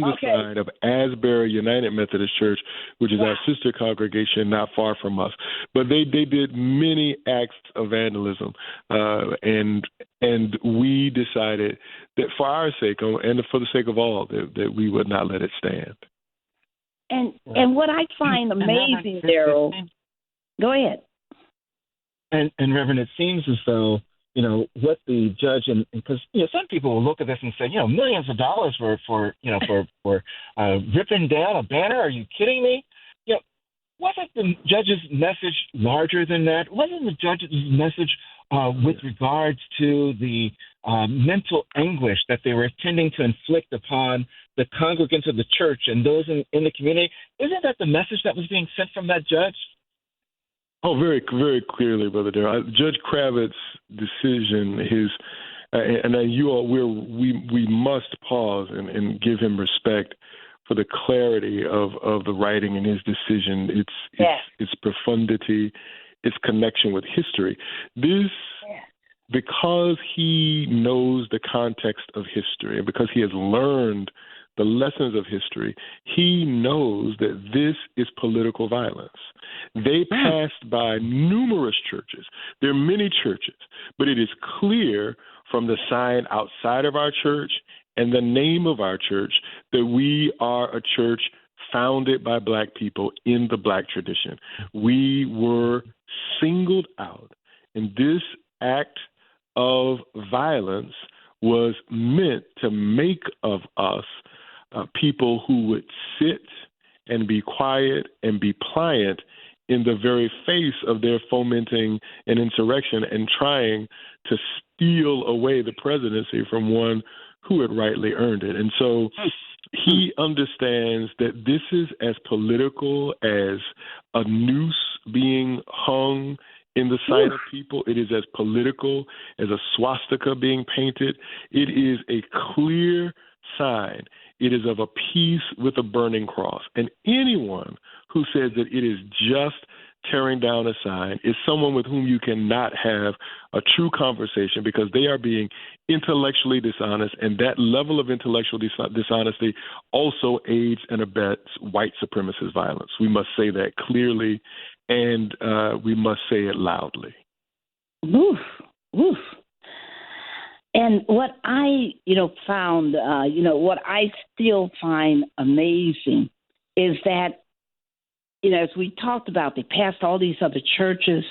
the side of Asbury United Methodist Church, which is our sister congregation not far from us. But they did many acts of vandalism, and we decided that for our sake and for the sake of all, that we would not let it stand. And what I find amazing, Daryl, go ahead. And Reverend, it seems as though, what the judge, and because, some people will look at this and say, millions of dollars for ripping down a banner. Are you kidding me? Wasn't the judge's message larger than that? Wasn't the judge's message with regards to the mental anguish that they were intending to inflict upon the congregants of the church and those in the community? Isn't that the message that was being sent from that judge? Oh, very, very clearly, Brother Daryl. Judge Kravitz's decision, we must pause and give him respect for the clarity of the writing in his decision, its profundity, its connection with history. Because he knows the context of history and because he has learned the lessons of history, he knows that this is political violence. They passed by numerous churches. There are many churches, but it is clear from the sign outside of our church and the name of our church that we are a church founded by Black people in the Black tradition. We were singled out, and this act of violence was meant to make of us people who would sit and be quiet and be pliant in the very face of their fomenting an insurrection and trying to steal away the presidency from one who had rightly earned it. And so he understands that this is as political as a noose being hung in the sight of people. It is as political as a swastika being painted. It is a clear sign. It is of a peace with a burning cross. And anyone who says that it is just tearing down a sign is someone with whom you cannot have a true conversation because they are being intellectually dishonest, and that level of intellectual dishonesty also aids and abets white supremacist violence. We must say that clearly, and we must say it loudly. Oof, oof. And what I, found, what I still find amazing is that, as we talked about, they passed all these other churches.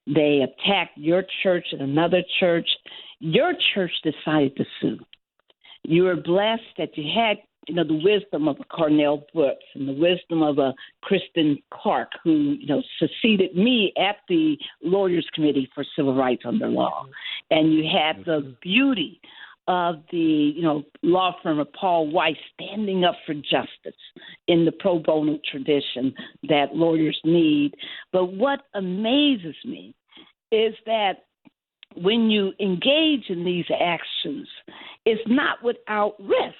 They attacked your church and another church. Your church decided to sue. You were blessed that you had, the wisdom of a Cornell Brooks and the wisdom of a Kristen Clark, who, succeeded me at the Lawyers Committee for Civil Rights under law. And you had the beauty of the, law firm of Paul Weiss standing up for justice in the pro bono tradition that lawyers need. But what amazes me is that when you engage in these actions, it's not without risk.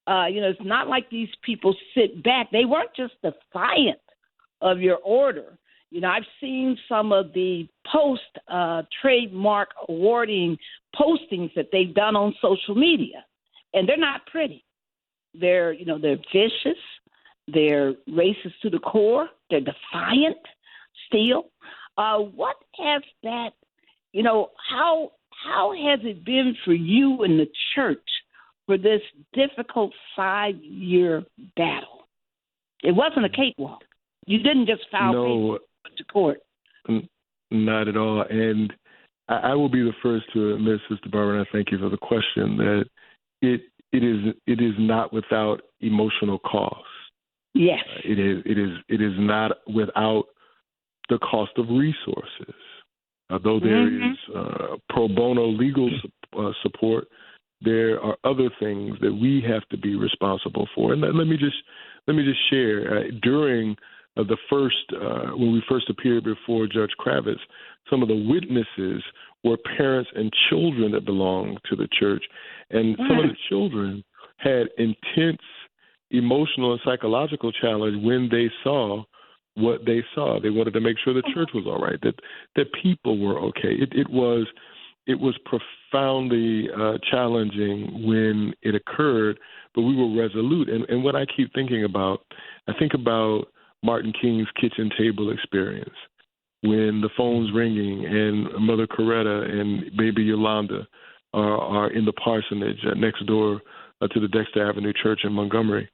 It's not like these people sit back. They weren't just defiant of your order. I've seen some of the post-trademark awarding postings that they've done on social media, and they're not pretty. They're vicious. They're racist to the core. They're defiant still. What has that, how has it been for you in the church for this difficult 5-year battle? It wasn't a cakewalk. You didn't just file papers to court. Not at all. And I will be the first to admit, Sister Barbara, and I thank you for the question, that it is not without emotional cost. Yes. It is not without the cost of resources. Though there is pro bono legal support, there are other things that we have to be responsible for. And let me just share. During the first, when we first appeared before Judge Kravitz, some of the witnesses were parents and children that belonged to the church, and some of the children had intense emotional and psychological challenge when they saw what they saw. They wanted to make sure the church was all right, that people were okay. It was it was profoundly challenging when it occurred, but we were resolute. And what I keep thinking about, I think about Martin King's kitchen table experience, when the phone's ringing and Mother Coretta and baby Yolanda are in the parsonage next door to the Dexter Avenue Church in Montgomery.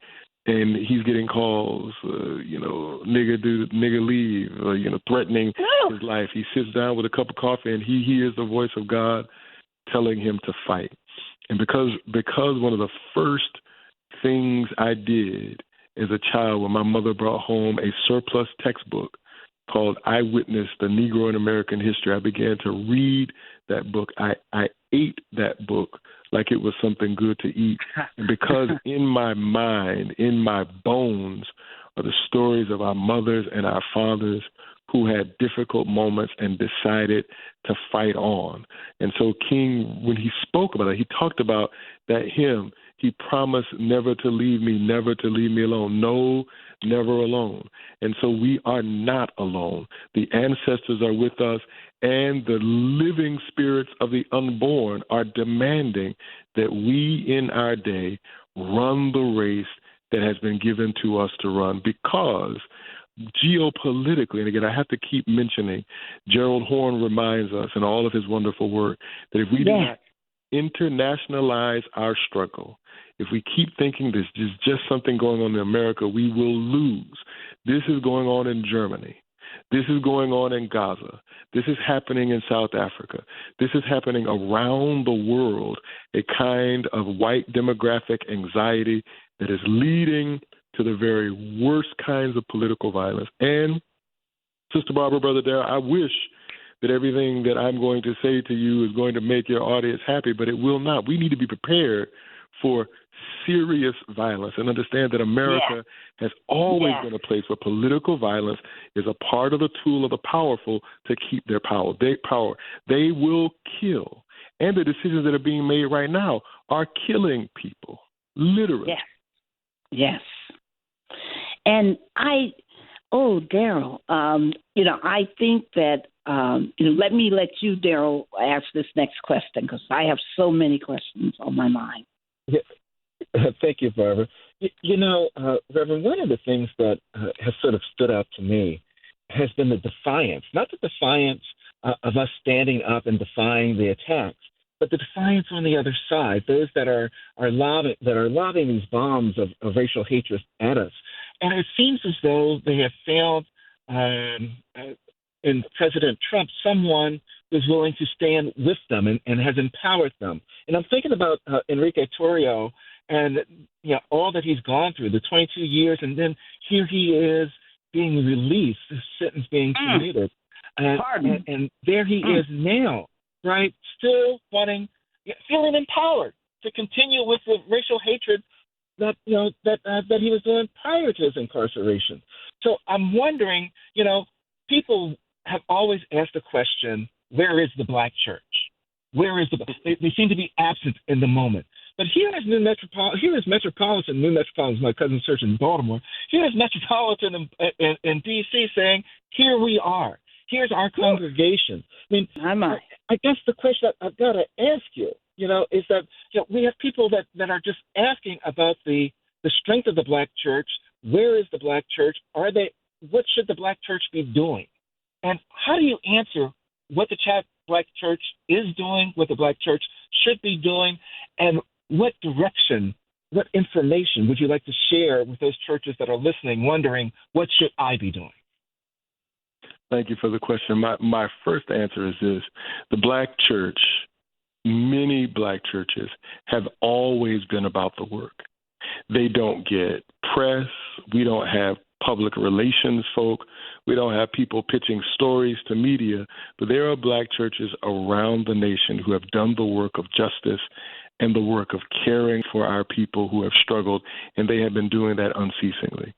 And he's getting calls, nigga leave, threatening his life. He sits down with a cup of coffee and he hears the voice of God telling him to fight. And because one of the first things I did as a child when my mother brought home a surplus textbook called Eyewitness, the Negro in American History, I began to read that book. I ate that book like it was something good to eat. And because in my mind, in my bones, are the stories of our mothers and our fathers who had difficult moments and decided to fight on. And so King, when he spoke about it, he talked about that hymn. He promised never to leave me alone. No, never alone. And so we are not alone. The ancestors are with us, and the living spirits of the unborn are demanding that we in our day run the race that has been given to us to run, because geopolitically, and again, I have to keep mentioning, Gerald Horne reminds us in all of his wonderful work that if we do not internationalize our struggle, if we keep thinking this is just something going on in America, we will lose. This is going on in Germany. This is going on in Gaza. This is happening in South Africa. This is happening around the world, a kind of white demographic anxiety that is leading to the very worst kinds of political violence. And, Sister Barbara, Brother Daryl, I wish that everything that I'm going to say to you is going to make your audience happy, but it will not. We need to be prepared for serious violence and understand that America has always been a place where political violence is a part of the tool of the powerful to keep their power. They will kill. And the decisions that are being made right now are killing people, literally. Yes. And Daryl, I think that, let me let you, Daryl, ask this next question, because I have so many questions on my mind. Yeah. Thank you, Barbara. Reverend, one of the things that has sort of stood out to me has been the defiance, not the defiance of us standing up and defying the attacks, but the defiance on the other side, those that are lobbing these bombs of racial hatred at us. And it seems as though they have found in President Trump someone who's willing to stand with them and has empowered them. And I'm thinking about Enrique Torrio and all that he's gone through, the 22 years, and then here he is being released, his sentence being commuted. And there he is now, right, still feeling empowered to continue with the racial hatred that he was doing prior to his incarceration. So I'm wondering, people have always asked the question, where is the black church? Where is they seem to be absent in the moment. But here is Metropolitan New Metropolitan is my cousin's church in Baltimore. Here is Metropolitan in D.C. saying, here we are. Here's our congregation. I mean, I guess the question I've got to ask you, is that we have people that are just asking about the strength of the black church. Where is the black church? What should the black church be doing? And how do you answer what the black church is doing, what the black church should be doing, and what direction, what information would you like to share with those churches that are listening, wondering, what should I be doing? Thank you for the question. My first answer is this. The black church, many black churches, have always been about the work. They don't get press. We don't have public relations folk. We don't have people pitching stories to media, but there are black churches around the nation who have done the work of justice and the work of caring for our people who have struggled, and they have been doing that unceasingly.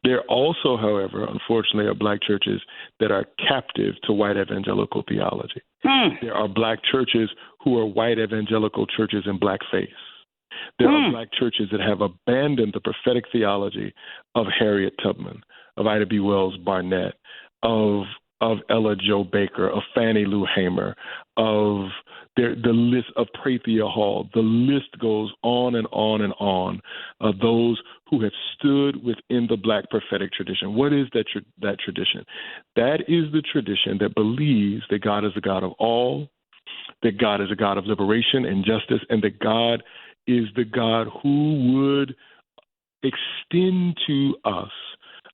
There also, however, unfortunately, are black churches that are captive to white evangelical theology. There are black churches who are white evangelical churches in blackface. There are black churches that have abandoned the prophetic theology of Harriet Tubman, of Ida B. Wells Barnett, of of Ella Jo Baker, of Fannie Lou Hamer, of the list of Prathia Hall. The list goes on and on and on of those who have stood within the Black prophetic tradition. What is that tradition? That is the tradition that believes that God is a God of all, that God is a God of liberation and justice, and that God is the God who would extend to us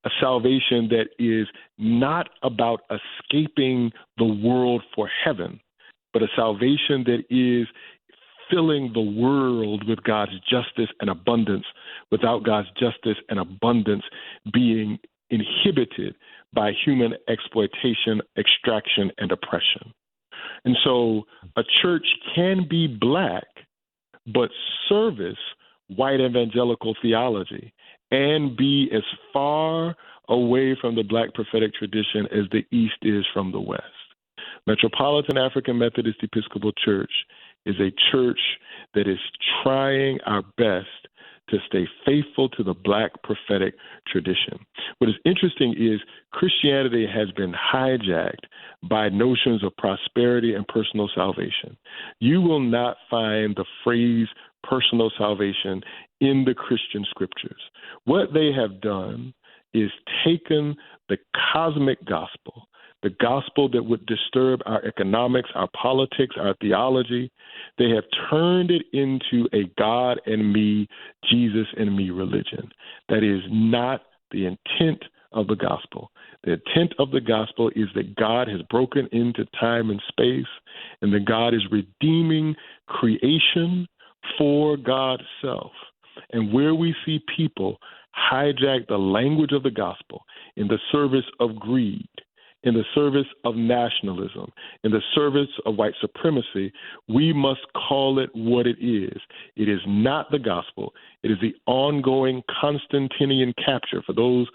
a salvation that is not about escaping the world for heaven, but a salvation that is filling the world with God's justice and abundance, without God's justice and abundance being inhibited by human exploitation, extraction, and oppression. And so a church can be Black, but service white evangelical theology and be as far away from the Black prophetic tradition as the East is from the West. Metropolitan African Methodist Episcopal Church is a church that is trying our best to stay faithful to the Black prophetic tradition. What is interesting is Christianity has been hijacked by notions of prosperity and personal salvation. You will not find the phrase personal salvation in the Christian scriptures. What they have done is taken the cosmic gospel, the gospel that would disturb our economics, our politics, our theology. They have turned it into a God and me, Jesus and me religion. That is not the intent of the gospel. The intent of the gospel is that God has broken into time and space, and that God is redeeming creation for God's self. And where we see people hijack the language of the gospel in the service of greed, in the service of nationalism, in the service of white supremacy, we must call it what it is. It is not the gospel. It is the ongoing Constantinian capture. For those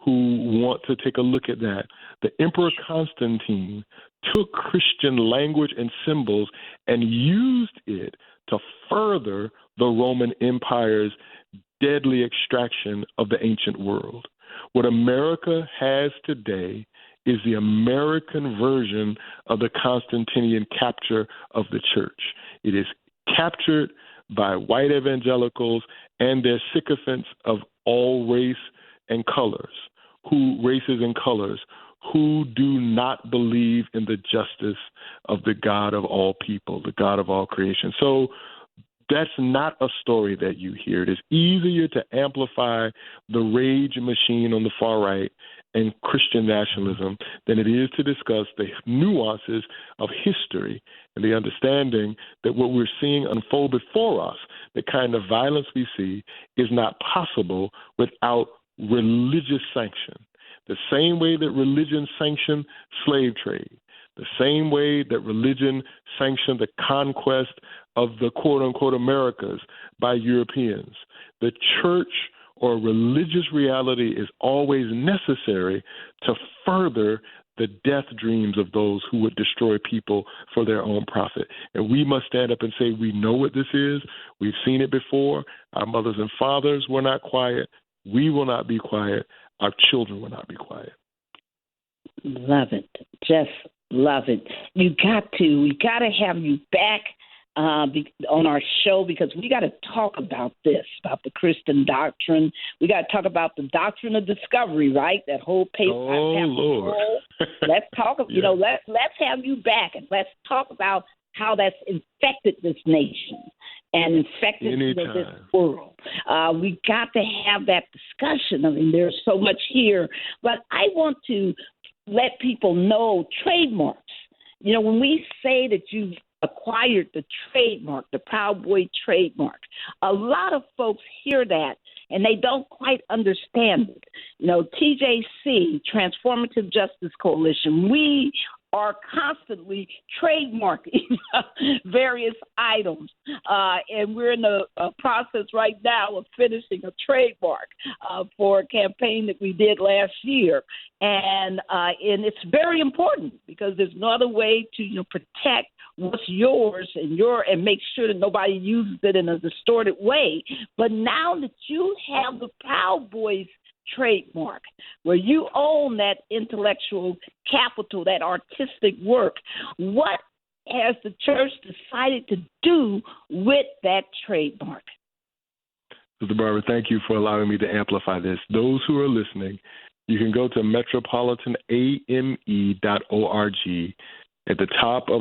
who want to take a look at that, the Emperor Constantine took Christian language and symbols and used it to further the Roman Empire's deadly extraction of the ancient world. What America has today is the American version of the Constantinian capture of the church. It is captured by white evangelicals and their sycophants of all races and colors, who do not believe in the justice of the God of all people, the God of all creation. So that's not a story that you hear. It is easier to amplify the rage machine on the far right and Christian nationalism than it is to discuss the nuances of history and the understanding that what we're seeing unfold before us, the kind of violence we see, is not possible without religious sanction. The same way that religion sanctioned slave trade, the same way that religion sanctioned the conquest of the quote-unquote Americas by Europeans, the church or religious reality is always necessary to further the death dreams of those who would destroy people for their own profit. And we must stand up and say, we know what this is. We've seen it before. Our mothers and fathers were not quiet. We will not be quiet. Our children will not be quiet. Love it. Just love it. We got to have you back on our show, because we got to talk about this, about the Christian doctrine. We got to talk about the doctrine of discovery, right? That whole paper. Oh, Lord. Let's talk. Let's have you back, and let's talk about how that's infected this nation and infected this world. We got to have that discussion. I mean, there's so much here, but I want to let people know trademarks. You know, when we say that you've acquired the trademark, the Proud Boy trademark, a lot of folks hear that and they don't quite understand it. You know, TJC, Transformative Justice Coalition, we are constantly trademarking various items. And we're in the process right now of finishing a trademark for a campaign that we did last year. And it's very important because there's no other way to protect what's yours and make sure that nobody uses it in a distorted way. But now that you have the Proud Boys trademark, where you own that intellectual capital, that artistic work, what has the church decided to do with that trademark? Sister Barbara, thank you for allowing me to amplify this. Those who are listening, you can go to metropolitaname.org. At the top of